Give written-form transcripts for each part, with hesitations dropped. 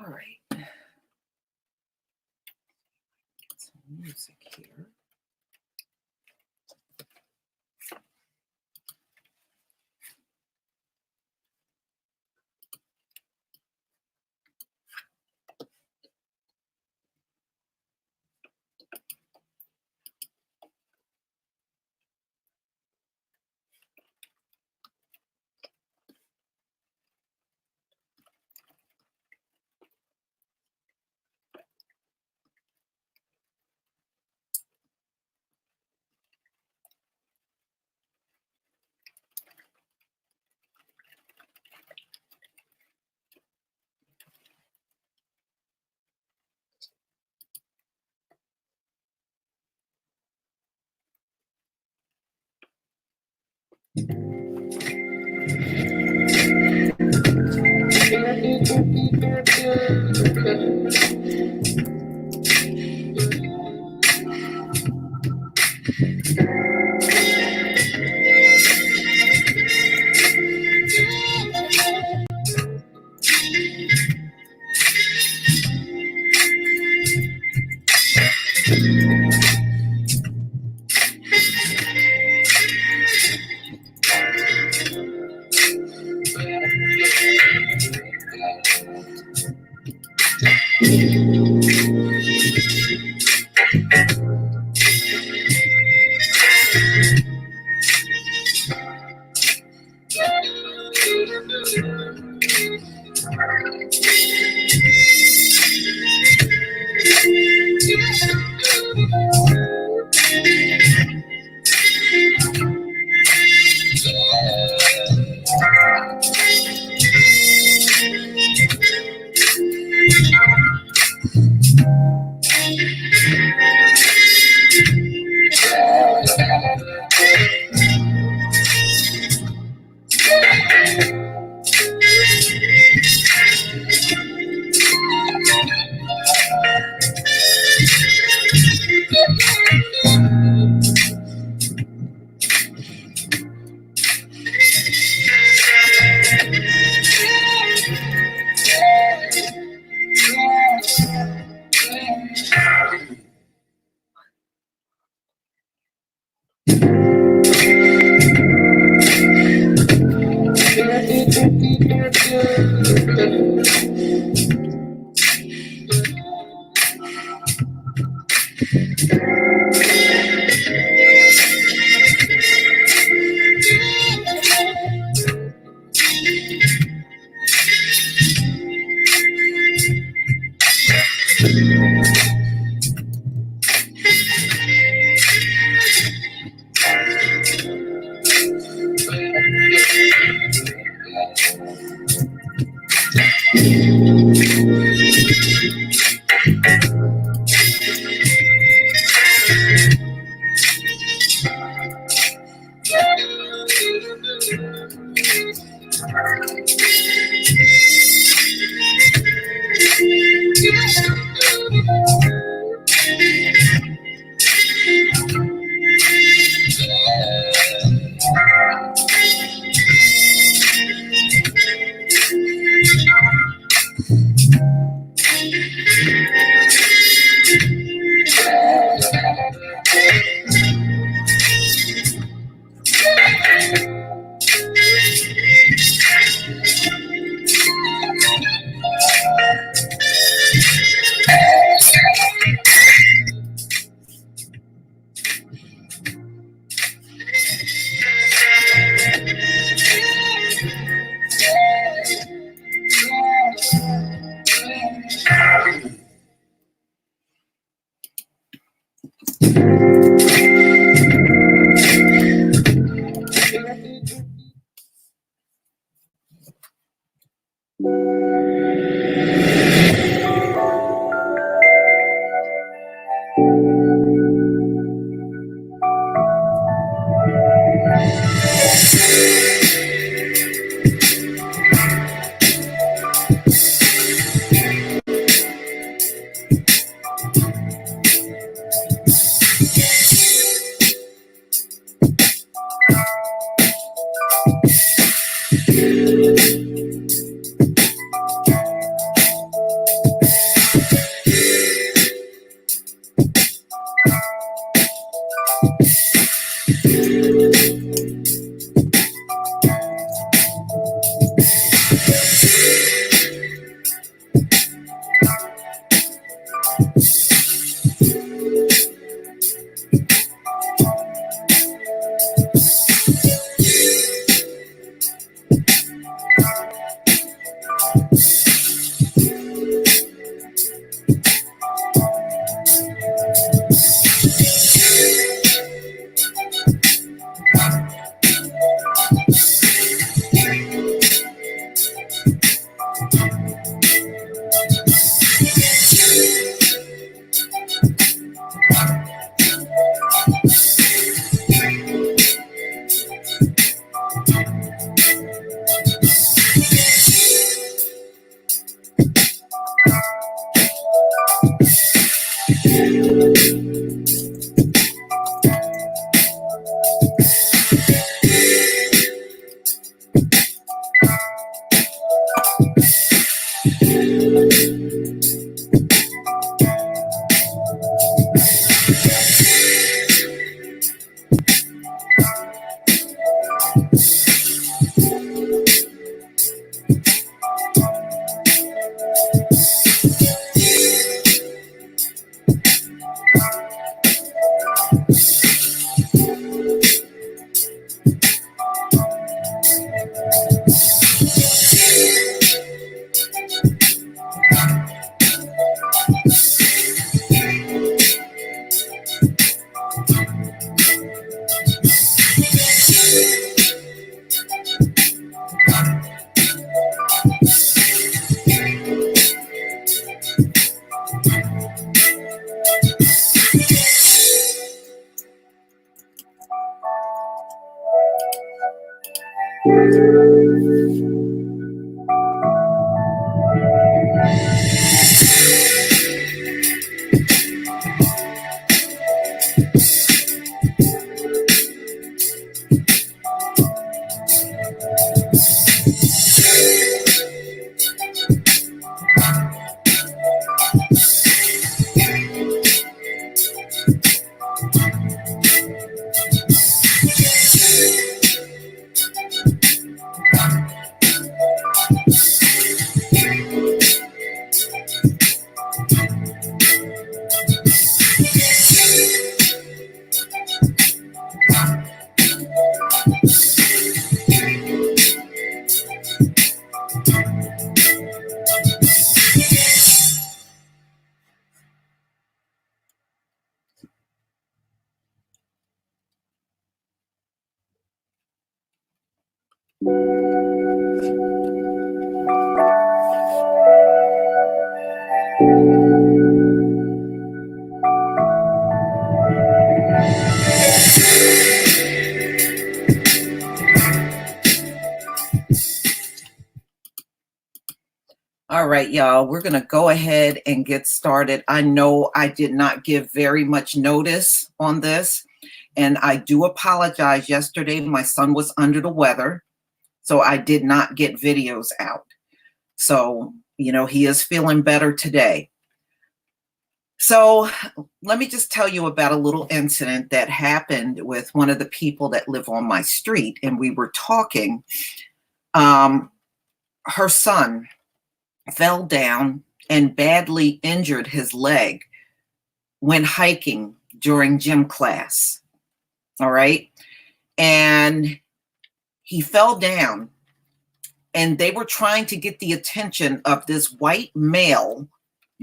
All right. Get some music here. All right, y'all, we're going to go ahead and get started. I know I did not give very much notice on this, and I do apologize. Yesterday, my son was under the weather, so I did not get videos out. So, he is feeling better today. So let me just tell you about a little incident that happened with one of the people that live on my street, and we were talking. Her son fell down and badly injured his leg when hiking during gym class. All right. And he fell down, and they were trying to get the attention of this white male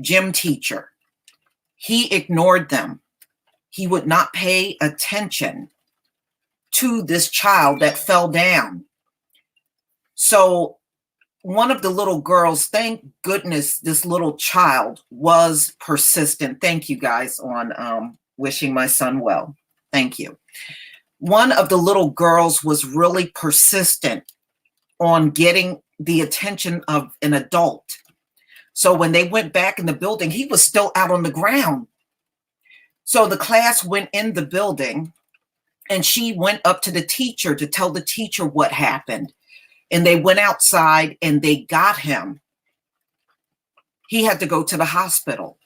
gym teacher. He ignored them. He would not pay attention to this child that fell down. So one of the little girls, thank goodness this little child was persistent. Thank you guys on wishing my son well. Thank you. One of the little girls was really persistent on getting the attention of an adult. So when they went back in the building, he was still out on the ground. So the class went in the building, and she went up to the teacher to tell the teacher what happened. And they went outside and they got him. He had to go to the hospital.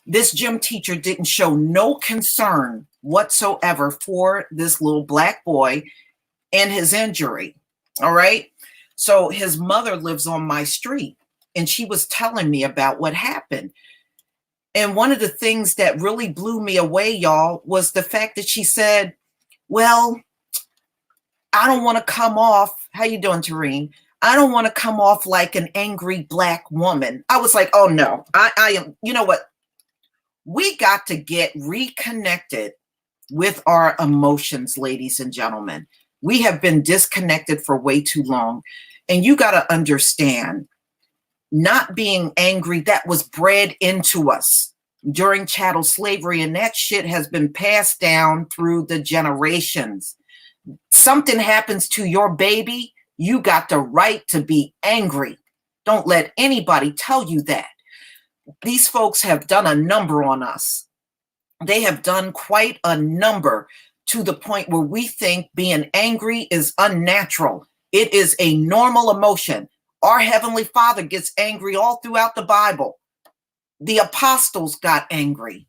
This gym teacher didn't show no concern whatsoever for this little black boy and his injury. All right. So his mother lives on my street, and she was telling me about what happened. And one of the things that really blew me away, y'all, was the fact that she said, well, I don't want to come off. How you doing, Tareen? I don't want to come off like an angry black woman. I was like, oh no, I am. You know what? We got to get reconnected with our emotions, ladies and gentlemen. We have been disconnected for way too long. And you got to understand, not being angry, that was bred into us during chattel slavery. And that shit has been passed down through the generations. Something happens to your baby, you got the right to be angry. Don't let anybody tell you that. These folks have done a number on us. They have done quite a number, to the point where we think being angry is unnatural. It is a normal emotion. Our Heavenly Father gets angry all throughout the Bible. The apostles got angry.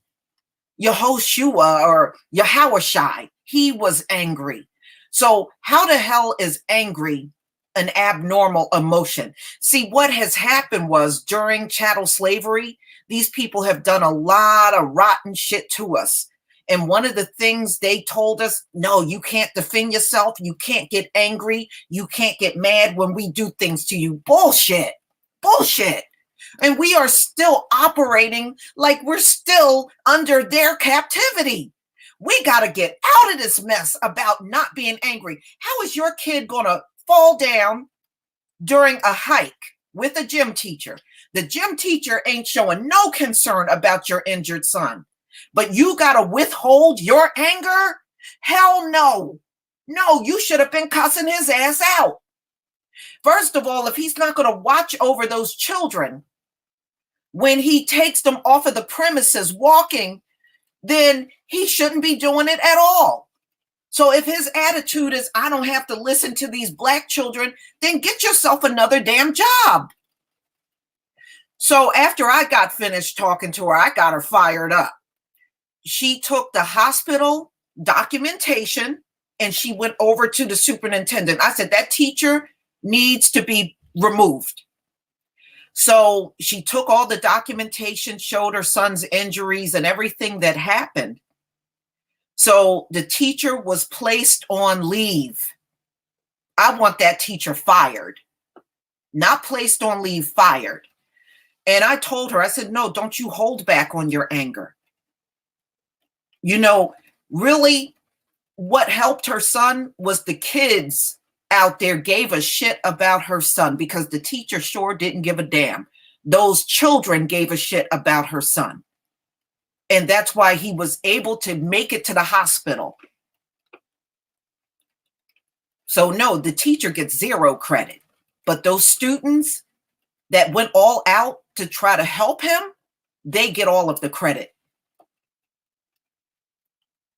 Yehoshua or Yahushai, he was angry. So how the hell is angry an abnormal emotion? See, what has happened was during chattel slavery, these people have done a lot of rotten shit to us. And one of the things they told us, no, you can't defend yourself. You can't get angry. You can't get mad when we do things to you. Bullshit. Bullshit. And we are still operating like we're still under their captivity. We got to get out of this mess about not being angry. How is your kid going to fall down during a hike with a gym teacher? The gym teacher ain't showing no concern about your injured son, but you got to withhold your anger? Hell no. No, you should have been cussing his ass out. First of all, if he's not going to watch over those children when he takes them off of the premises walking, then he shouldn't be doing it at all. So if his attitude is, I don't have to listen to these black children, then get yourself another damn job. So after I got finished talking to her, I got her fired up. She took the hospital documentation and she went over to the superintendent. I said, that teacher needs to be removed. So she took all the documentation, showed her son's injuries and everything that happened. So the teacher was placed on leave. I want that teacher fired, not placed on leave, fired. And I told her, I said, no, don't you hold back on your anger. You know, really what helped her son was the kids out there gave a shit about her son, because the teacher sure didn't give a damn. Those children gave a shit about her son. And that's why he was able to make it to the hospital. So no, the teacher gets zero credit, but those students that went all out to try to help him, they get all of the credit.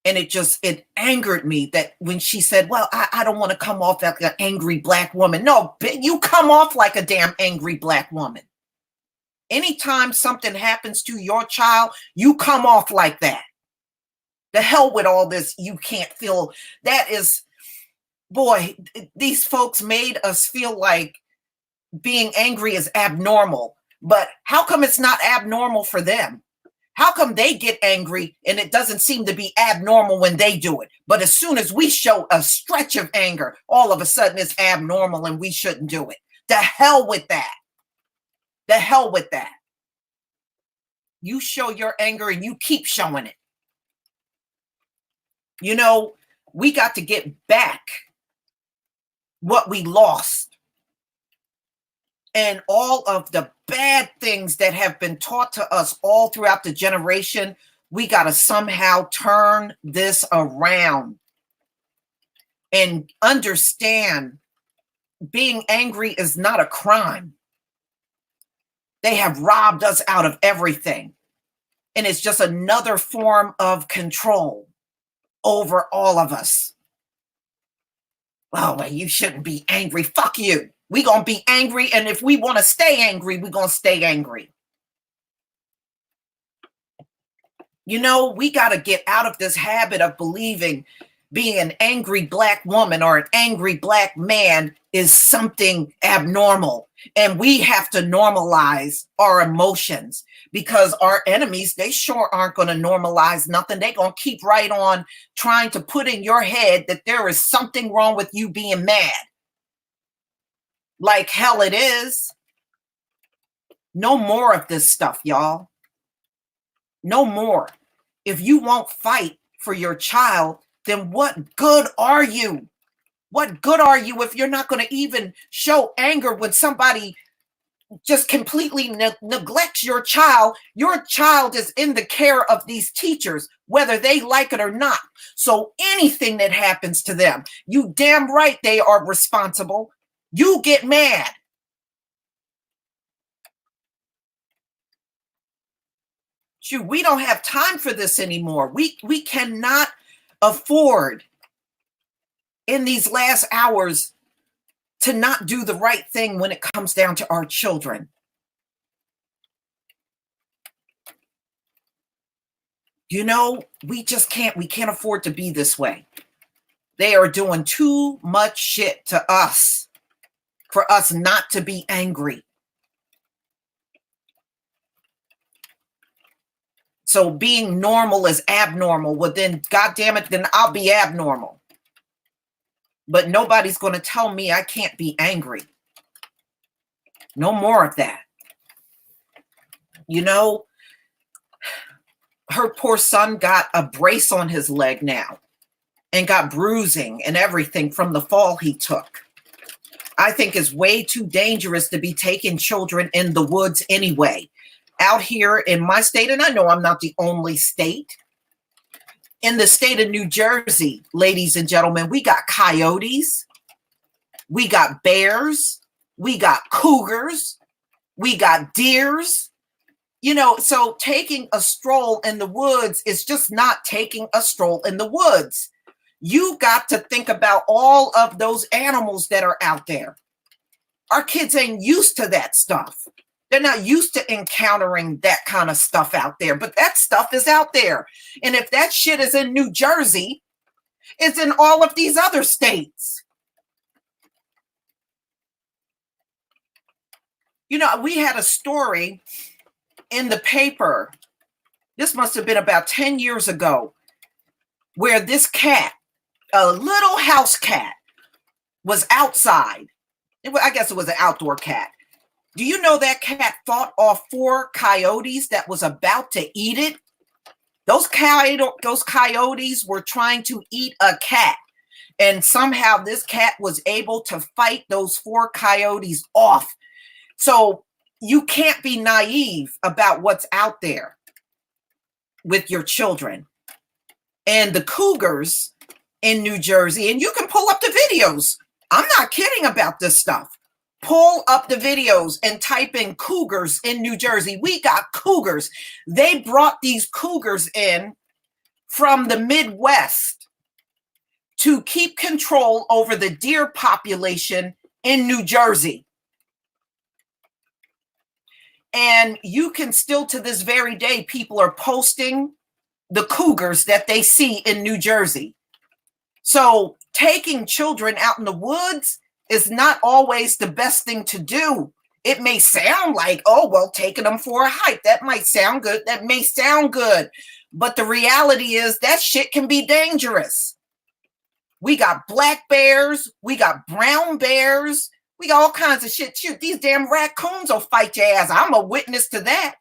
And it angered me that when she said, well, I don't want to come off like an angry black woman. No, you come off like a damn angry black woman. Anytime something happens to your child, you come off like that. The hell with all this, you can't feel. That is, boy, these folks made us feel like being angry is abnormal. But how come it's not abnormal for them? How come they get angry and it doesn't seem to be abnormal when they do it? But as soon as we show a stretch of anger, all of a sudden it's abnormal and we shouldn't do it. The hell with that. The hell with that. You show your anger and you keep showing it. You know, we got to get back what we lost. And all of the bad things that have been taught to us all throughout the generation, we got to somehow turn this around and understand being angry is not a crime. They have robbed us out of everything. And it's just another form of control over all of us. Oh, well, you shouldn't be angry. Fuck you. We're going to be angry. And if we want to stay angry, we're going to stay angry. You know, we got to get out of this habit of believing being an angry black woman or an angry black man is something abnormal. And we have to normalize our emotions, because our enemies, they sure aren't going to normalize nothing. They're going to keep right on trying to put in your head that there is something wrong with you being mad. Like hell it is. No more of this stuff, y'all. No more. If you won't fight for your child, then what good are you? What good are you if you're not going to even show anger when somebody just completely neglects your child? Your child is in the care of these teachers, whether they like it or not. So anything that happens to them, you damn right they are responsible. You get mad. Shoot, we don't have time for this anymore. We cannot afford in these last hours to not do the right thing when it comes down to our children. You know, we can't afford to be this way. They are doing too much shit to us for us not to be angry. So being normal is abnormal. Well, then, God damn it, then I'll be abnormal. But nobody's going to tell me I can't be angry. No more of that. You know, her poor son got a brace on his leg now and got bruising and everything from the fall he took. I think it's way too dangerous to be taking children in the woods anyway. Out here in my state, and I know I'm not the only state, In the state of New Jersey, ladies and gentlemen, we got coyotes, we got bears, we got cougars, we got deers. So taking a stroll in the woods is just not taking a stroll in the woods. You got to think about all of those animals that are out there. Our kids ain't used to that stuff. They're not used to encountering that kind of stuff out there, but that stuff is out there. And if that shit is in New Jersey, it's in all of these other states. We had a story in the paper. This must have been about 10 years ago, where this cat, a little house cat, was outside. I guess it was an outdoor cat. Do you know that cat fought off 4 coyotes that was about to eat it? Those coyotes were trying to eat a cat. And somehow this cat was able to fight those 4 coyotes off. So you can't be naive about what's out there with your children. And the cougars in New Jersey, and you can pull up the videos. I'm not kidding about this stuff. Pull up the videos and type in cougars in New Jersey. We got cougars. They brought these cougars in from the Midwest to keep control over the deer population in New Jersey. And you can still, to this very day, people are posting the cougars that they see in New Jersey. So taking children out in the woods is not always the best thing to do. It may sound like, oh, well, taking them for a hike, that might sound good. That may sound good. But the reality is that shit can be dangerous. We got black bears. We got brown bears. We got all kinds of shit. Shoot, these damn raccoons will fight your ass. I'm a witness to that.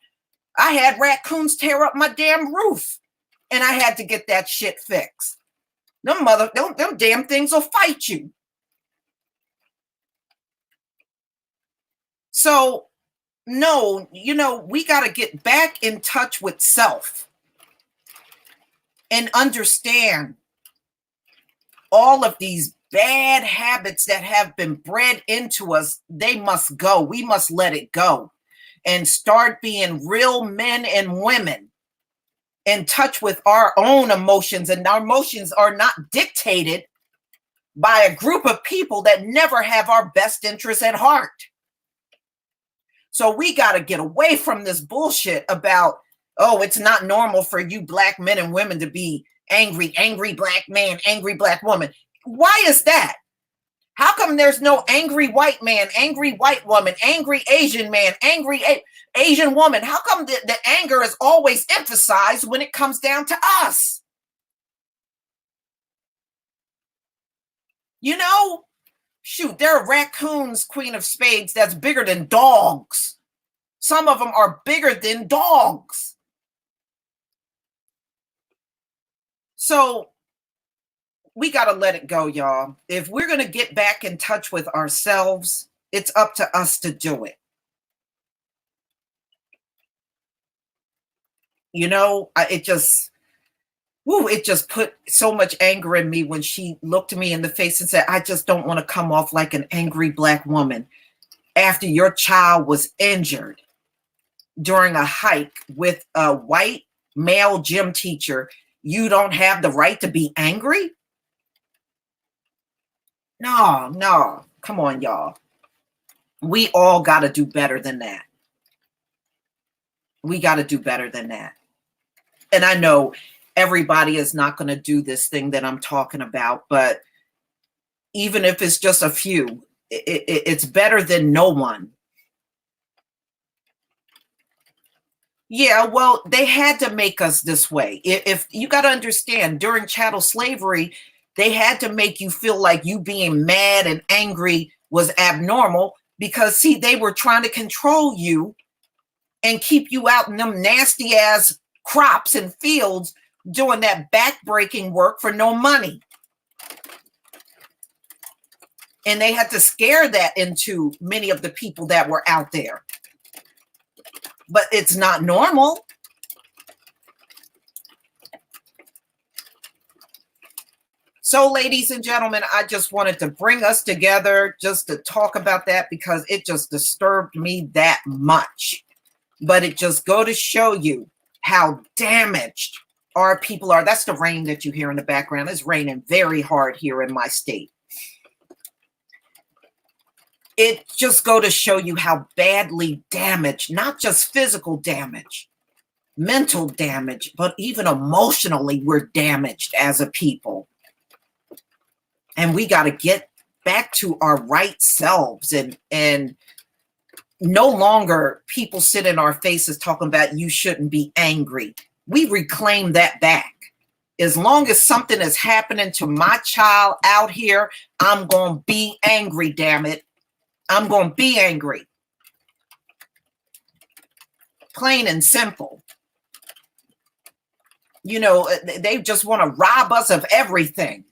I had raccoons tear up my damn roof, and I had to get that shit fixed. Them damn things will fight you. So, no, we got to get back in touch with self and understand all of these bad habits that have been bred into us. They must go. We must let it go and start being real men and women in touch with our own emotions. And our emotions are not dictated by a group of people that never have our best interests at heart. So we got to get away from this bullshit about, oh, it's not normal for you black men and women to be angry black man, angry black woman. Why is that? How come there's no angry white man, angry white woman, angry Asian man, angry Asian woman? How come the anger is always emphasized when it comes down to us? Shoot, there are raccoons, Queen of Spades, that's bigger than dogs. Some of them are bigger than dogs. So we got to let it go, y'all. If we're going to get back in touch with ourselves, it's up to us to do it. It just put so much anger in me when she looked me in the face and said, I just don't want to come off like an angry black woman after your child was injured during a hike with a white male gym teacher. You don't have the right to be angry? No. Come on, y'all. We all got to do better than that. We got to do better than that. And I know everybody is not going to do this thing that I'm talking about, but even if it's just a few, it's better than no one. Yeah, well, they had to make us this way. If you got to understand, during chattel slavery, they had to make you feel like you being mad and angry was abnormal because, see, they were trying to control you and keep you out in them nasty ass crops and fields doing that backbreaking work for no money. And they had to scare that into many of the people that were out there. But it's not normal. So, ladies and gentlemen, I just wanted to bring us together just to talk about that because it just disturbed me that much. But it just go to show you how damaged our people are. That's the rain that you hear in the background. It's raining very hard here in my state. It just go to show you how badly damaged, not just physical damage, mental damage, but even emotionally we're damaged as a people. And we got to get back to our right selves and no longer people sit in our faces talking about you shouldn't be angry. We reclaim that back. As long as something is happening to my child out here, I'm going to be angry, damn it. I'm going to be angry. Plain and simple. You know, they just want to rob us of everything.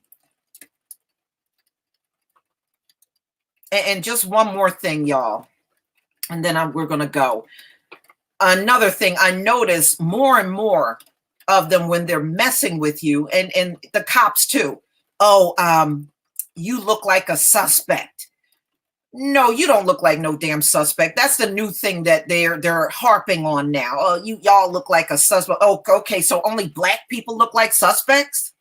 And just one more thing, y'all, and then we're going to go. Another thing, I notice more and more of them when they're messing with you, and the cops too. Oh, you look like a suspect. No, you don't look like no damn suspect. That's the new thing that they're harping on now. Oh, y'all look like a suspect. Oh, okay, so only black people look like suspects?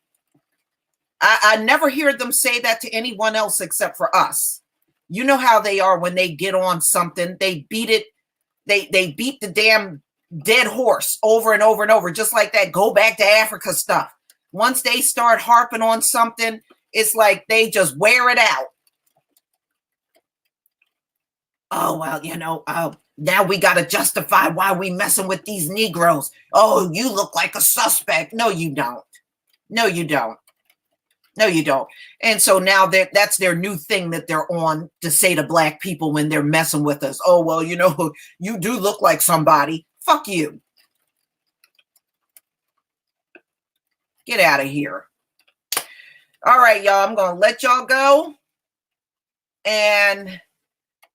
I never hear them say that to anyone else except for us. You know how they are when they get on something, they beat it, they beat the damn dead horse over and over and over, just like that go back to Africa stuff. Once they start harping on something, it's like they just wear it out. Oh, well, you know, now we got to justify why we messing with these Negroes. Oh, you look like a suspect. No, you don't. No, you don't. No, you don't. And so now that's their new thing that they're on to say to black people when they're messing with us. Oh, well, you know, you do look like somebody. Fuck you. Get out of here. All right, y'all, I'm going to let y'all go. And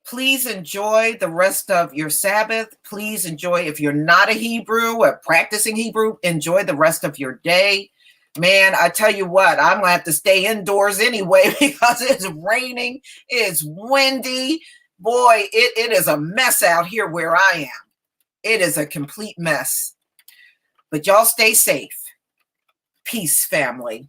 please enjoy the rest of your Sabbath. Please enjoy, if you're not a Hebrew or practicing Hebrew, enjoy the rest of your day. Man, I tell you what, I'm going to have to stay indoors anyway because it's raining, it's windy. Boy, it is a mess out here where I am. It is a complete mess. But y'all stay safe. Peace, family.